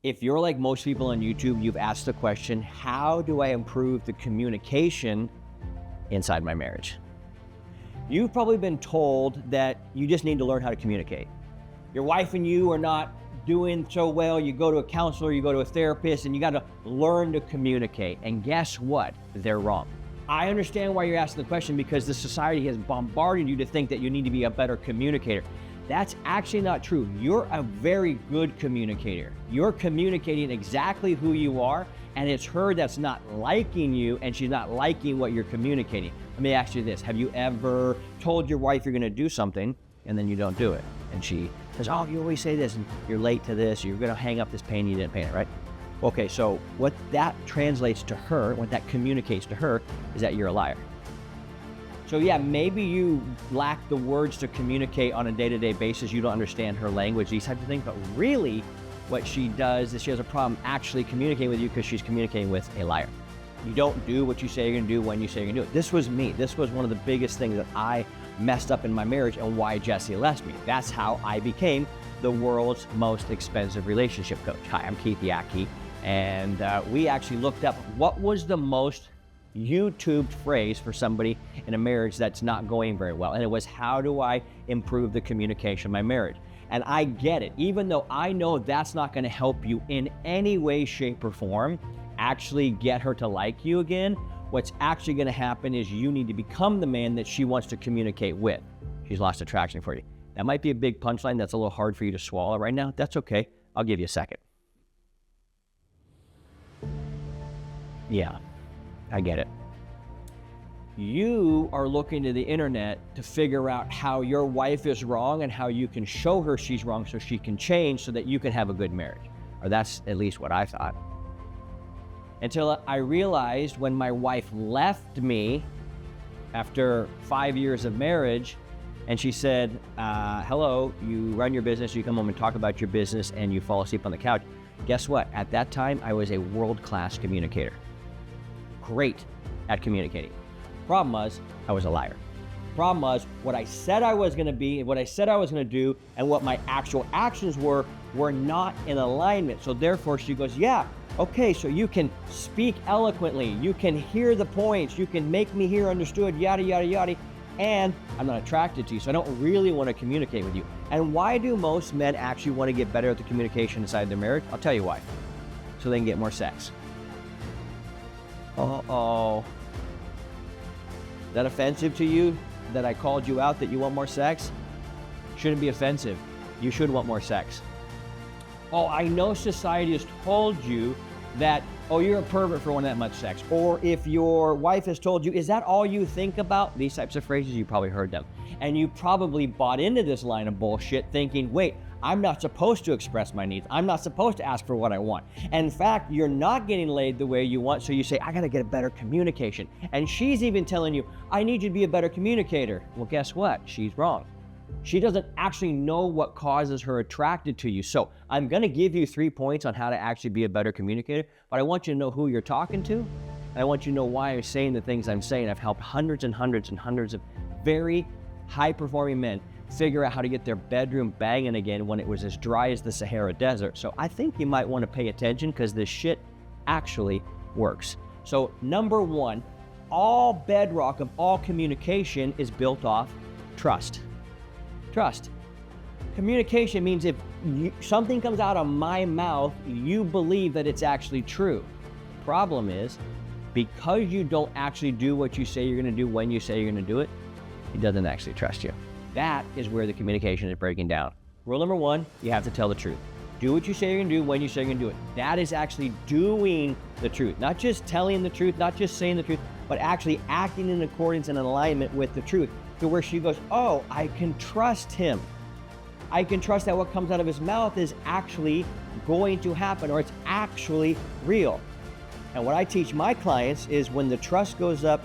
If you're like most people on YouTube, you've asked the question, how do I improve the communication inside my marriage? You've probably been told that you just need to learn how to communicate. Your wife and you are not doing so well. You go to a counselor, you go to a therapist, and you got to learn to communicate. And guess what? They're wrong. I understand why you're asking the question, because the society has bombarded you to think that you need to be a better communicator. That's actually not true. You're a very good communicator. You're communicating exactly who you are, and it's her that's not liking you, and she's not liking what you're communicating. Let me ask you this. Have you ever told your wife you're gonna do something, and then you don't do it? And she says, oh, you always say this, and you're late to this, you're gonna hang up this painting, you didn't paint it, right? Okay, so what that translates to her, what that communicates to her, is that you're a liar. So yeah, maybe you lack the words to communicate on a day-to-day basis. You don't understand her language, these types of things. But really, what she does is she has a problem actually communicating with you because she's communicating with a liar. You don't do what you say you're gonna do when you say you're gonna do it. This was me. This was one of the biggest things that I messed up in my marriage and why Jesse left me. That's how I became the world's most expensive relationship coach. Hi, I'm Keith Yackey, and we actually looked up what was the most YouTubed phrase for somebody in a marriage that's not going very well. And it was, how do I improve the communication of my marriage? And I get it, even though I know that's not gonna help you in any way, shape, or form, actually get her to like you again. What's actually gonna happen is you need to become the man that she wants to communicate with. She's lost attraction for you. That might be a big punchline that's a little hard for you to swallow right now. That's okay, I'll give you a second. Yeah. I get it. You are looking to the internet to figure out how your wife is wrong and how you can show her she's wrong so she can change so that you can have a good marriage. Or that's at least what I thought. Until I realized when my wife left me after 5 years of marriage, and she said, hello, you run your business, you come home and talk about your business, and you fall asleep on the couch. Guess what? At that time, I was a world-class communicator. Great at communicating. Problem was, I was a liar. Problem was, what I said I was gonna be, what I said I was gonna do, and what my actual actions were not in alignment. So therefore she goes, yeah, okay, so you can speak eloquently, you can hear the points, you can make me hear understood, yada, yada, yada, and I'm not attracted to you, so I don't really wanna communicate with you. And why do most men actually wanna get better at the communication inside their marriage? I'll tell you why. So they can get more sex. Uh-oh. Is that offensive to you that I called you out that you want more sex? Shouldn't be offensive. You should want more sex. Oh, I know society has told you that, oh, you're a pervert for wanting that much sex. Or if your wife has told you, is that all you think about? These types of phrases, you probably heard them. And you probably bought into this line of bullshit thinking, wait, I'm not supposed to express my needs. I'm not supposed to ask for what I want. And in fact, you're not getting laid the way you want, so you say, I gotta get a better communication. And she's even telling you, I need you to be a better communicator. Well, guess what? She's wrong. She doesn't actually know what causes her attracted to you. So I'm gonna give you 3 points on how to actually be a better communicator, but I want you to know who you're talking to, and I want you to know why I'm saying the things I'm saying. I've helped hundreds and hundreds and hundreds of very high-performing men figure out how to get their bedroom banging again when it was as dry as the Sahara Desert. So I think you might want to pay attention because this shit actually works. So number one, all bedrock of all communication is built off trust. Trust. Communication means if something comes out of my mouth, you believe that it's actually true. Problem is, because you don't actually do what you say you're going to do when you say you're going to do it, he doesn't actually trust you. That is where the communication is breaking down. Rule number one, you have to tell the truth. Do what you say you're gonna do when you say you're gonna do it. That is actually doing the truth. Not just telling the truth, not just saying the truth, but actually acting in accordance and in alignment with the truth. To where she goes, oh, I can trust him. I can trust that what comes out of his mouth is actually going to happen, or it's actually real. And what I teach my clients is when the trust goes up,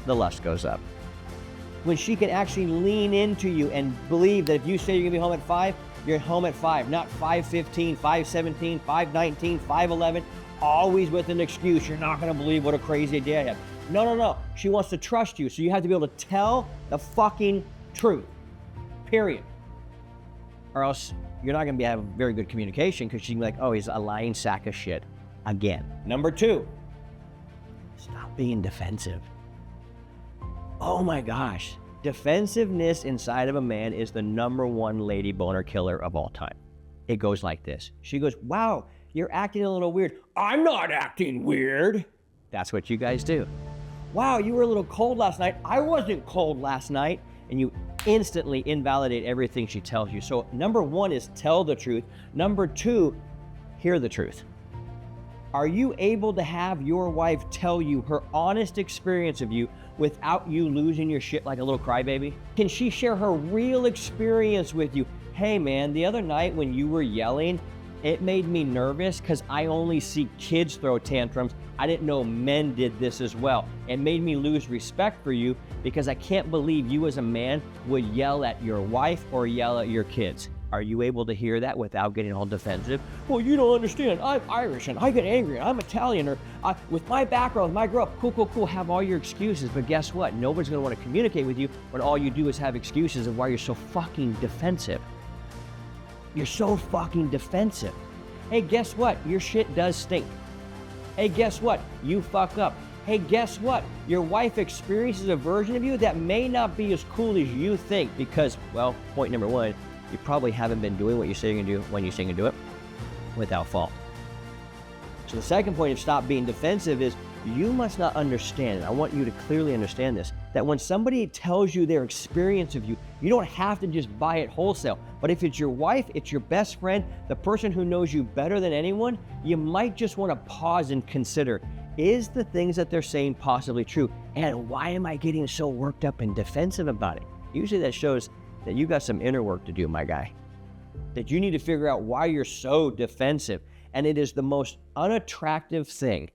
the lust goes up. When she can actually lean into you and believe that if you say you're gonna be home at 5, you're home at 5, not 5:15, 5:17, 5:19, 5:11, always with an excuse. You're not gonna believe what a crazy day I had. No, no, no. She wants to trust you, so you have to be able to tell the fucking truth, period. Or else you're not gonna have very good communication because she's gonna be like, oh, he's a lying sack of shit again. Number 2, stop being defensive. Oh my gosh. Defensiveness inside of a man is the #1 lady boner killer of all time. It goes like this. She goes, wow, you're acting a little weird. I'm not acting weird. That's what you guys do. Wow, you were a little cold last night. I wasn't cold last night. And you instantly invalidate everything she tells you. So number 1 is tell the truth. Number 2, hear the truth. Are you able to have your wife tell you her honest experience of you without you losing your shit like a little crybaby? Can she share her real experience with you? Hey man, the other night when you were yelling, it made me nervous because I only see kids throw tantrums. I didn't know men did this as well. It made me lose respect for you because I can't believe you as a man would yell at your wife or yell at your kids. Are you able to hear that without getting all defensive? Well, you don't understand. I'm Irish and I get angry. I'm Italian, or with my background, my grow up, cool, have all your excuses. But guess what? Nobody's gonna want to communicate with you when all you do is have excuses of why you're so fucking defensive. You're so fucking defensive. Hey, guess what? Your shit does stink. Hey, guess what? You fuck up. Hey, guess what? Your wife experiences a version of you that may not be as cool as you think because, well, point number 1, you probably haven't been doing what you say you're gonna do when you say you're gonna do it without fault. So the second point of stop being defensive is you must not understand, and I want you to clearly understand this, that when somebody tells you their experience of you, you don't have to just buy it wholesale. But if it's your wife, it's your best friend, the person who knows you better than anyone, you might just want to pause and consider, is the things that they're saying possibly true? And why am I getting so worked up and defensive about it? Usually that shows that you got some inner work to do, my guy. That you need to figure out why you're so defensive. And it is the most unattractive thing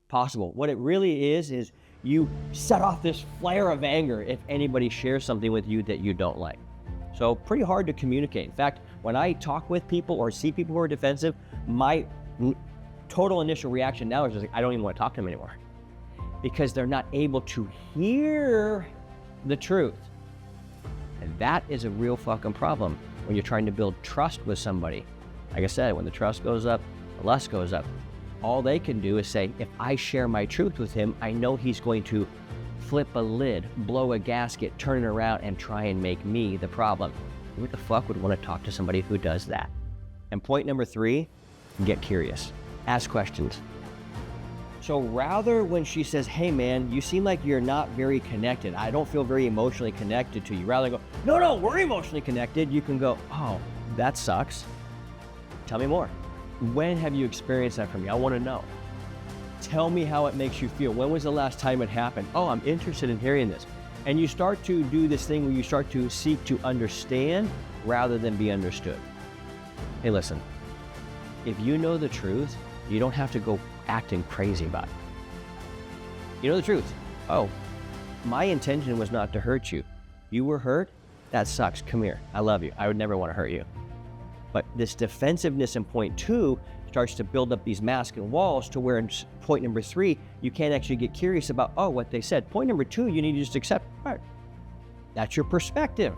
possible. What it really is you set off this flare of anger if anybody shares something with you that you don't like. So pretty hard to communicate. In fact, when I talk with people or see people who are defensive, my total initial reaction now is just like, I don't even want to talk to them anymore because they're not able to hear the truth. And that is a real fucking problem when you're trying to build trust with somebody. Like I said, when the trust goes up, the lust goes up. All they can do is say, if I share my truth with him, I know he's going to flip a lid, blow a gasket, turn it around, and try and make me the problem. Who the fuck would want to talk to somebody who does that? And point number 3, get curious. Ask questions. So rather when she says, hey man, you seem like you're not very connected. I don't feel very emotionally connected to you. Rather than go, no, we're emotionally connected. You can go, oh, that sucks. Tell me more. When have you experienced that from me? I want to know. Tell me how it makes you feel. When was the last time it happened? Oh, I'm interested in hearing this. And you start to do this thing where you start to seek to understand rather than be understood. Hey, listen, if you know the truth, you don't have to go acting crazy about it. You know the truth. Oh, my intention was not to hurt you. You were hurt? That sucks. Come here. I love you. I would never want to hurt you. But this defensiveness in point 2 starts to build up these masking walls to where in point number 3, you can't actually get curious about, oh, what they said. Point number 2, you need to just accept, all right, that's your perspective.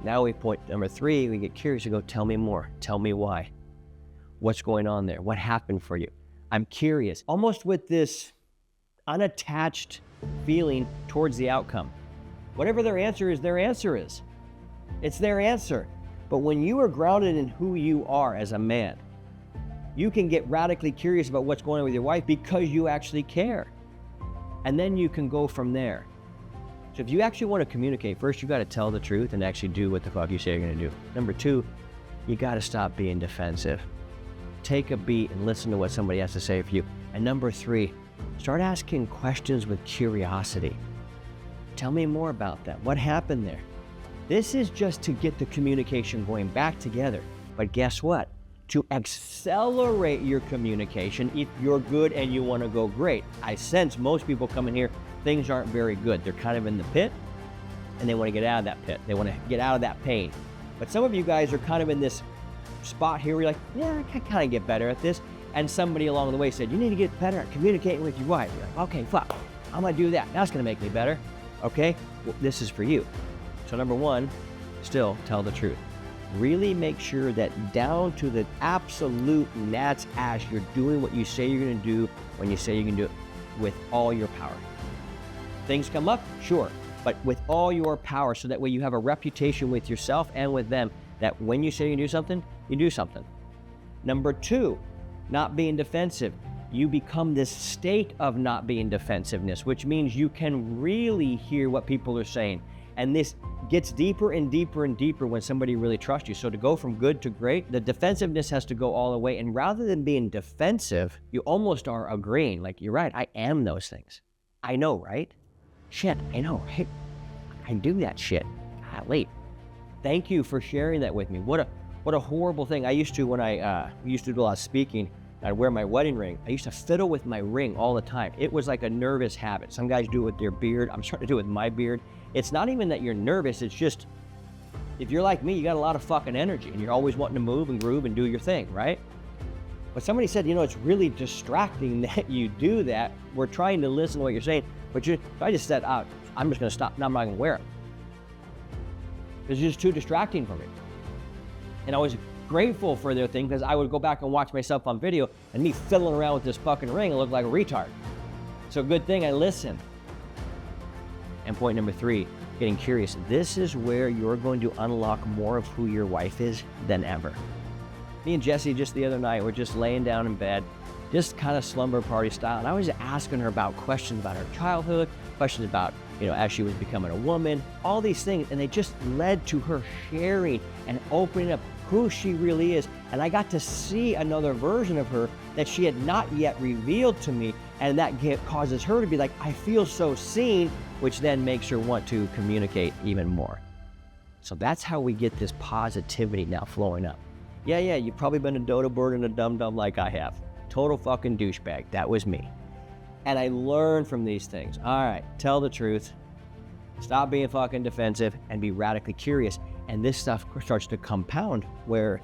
Now we point number 3, we get curious and go, tell me more. Tell me why. What's going on there? What happened for you? I'm curious, almost with this unattached feeling towards the outcome. Whatever their answer is, their answer is. It's their answer. But when you are grounded in who you are as a man, you can get radically curious about what's going on with your wife because you actually care. And then you can go from there. So if you actually want to communicate, first you got to tell the truth and actually do what the fuck you say you're going to do. Number 2, you got to stop being defensive. Take a beat and listen to what somebody has to say for you. And number 3, start asking questions with curiosity. Tell me more about that. What happened there? This is just to get the communication going back together. But guess what? To accelerate your communication, if you're good and you want to go great. I sense most people coming here, things aren't very good. They're kind of in the pit and they want to get out of that pit. They want to get out of that pain. But some of you guys are kind of in this spot here where you're like, yeah, I can kind of get better at this. And somebody along the way said, you need to get better at communicating with your wife. You're like, okay, fuck, I'm going to do that. That's going to make me better. Okay, well, this is for you. So number 1, still tell the truth. Really make sure that down to the absolute gnat's ass, you're doing what you say you're going to do when you say you're going to do it with all your power. Things come up, sure, but with all your power, so that way you have a reputation with yourself and with them that when you say you can do something, you do something. Number 2, not being defensive. You become this state of not being defensiveness, which means you can really hear what people are saying. And this gets deeper and deeper and deeper when somebody really trusts you. So to go from good to great, the defensiveness has to go all the way. And rather than being defensive, you almost are agreeing. Like, you're right, I am those things. I know, right? Shit, I know, right? I do that shit. Golly. Thank you for sharing that with me. What a horrible thing. I used to, when I used to do a lot of speaking, I'd wear my wedding ring. I used to fiddle with my ring all the time. It was like a nervous habit. Some guys do it with their beard. I'm starting to do it with my beard. It's not even that you're nervous. It's just, if you're like me, you got a lot of fucking energy and you're always wanting to move and groove and do your thing, right? But somebody said, you know, it's really distracting that you do that. We're trying to listen to what you're saying, but I just said, I'm just gonna stop. Now I'm not gonna wear it. It's just too distracting for me. And I was grateful for their thing, because I would go back and watch myself on video and me fiddling around with this fucking ring and look like a retard. So good thing I listened. And point number 3, getting curious. This is where you're going to unlock more of who your wife is than ever. Me and Jessie just the other night were just laying down in bed, just kind of slumber party style. And I was asking her about questions about her childhood, questions about, you know, as she was becoming a woman, all these things. And they just led to her sharing and opening up who she really is. And I got to see another version of her that she had not yet revealed to me. And that causes her to be like, I feel so seen, which then makes her want to communicate even more. So that's how we get this positivity now flowing up. Yeah, you've probably been a dodo bird and a dum-dum like I have. Total fucking douchebag. That was me. And I learned from these things. All right, tell the truth. Stop being fucking defensive and be radically curious. And this stuff starts to compound where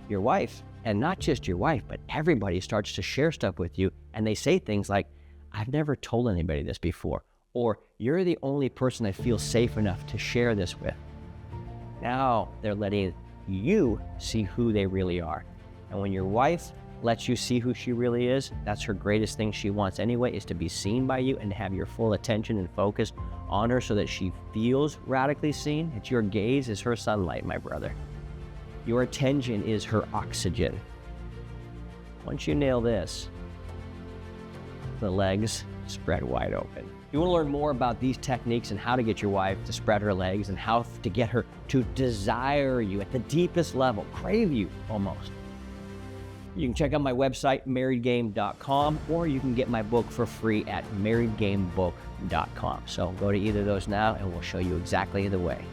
your wife, and not just your wife, but everybody starts to share stuff with you. And they say things like, I've never told anybody this before. Or, you're the only person I feel safe enough to share this with. Now they're letting you see who they really are. And when your wife lets you see who she really is, that's her greatest thing she wants anyway, is to be seen by you and to have your full attention and focus on her so that she feels radically seen. It's your gaze is her sunlight, my brother. Your attention is her oxygen. Once you nail this, the legs spread wide open. If you want to learn more about these techniques and how to get your wife to spread her legs and how to get her to desire you at the deepest level, crave you almost, you can check out my website, marriedgame.com, or you can get my book for free at marriedgamebook.com. So go to either of those now and we'll show you exactly the way.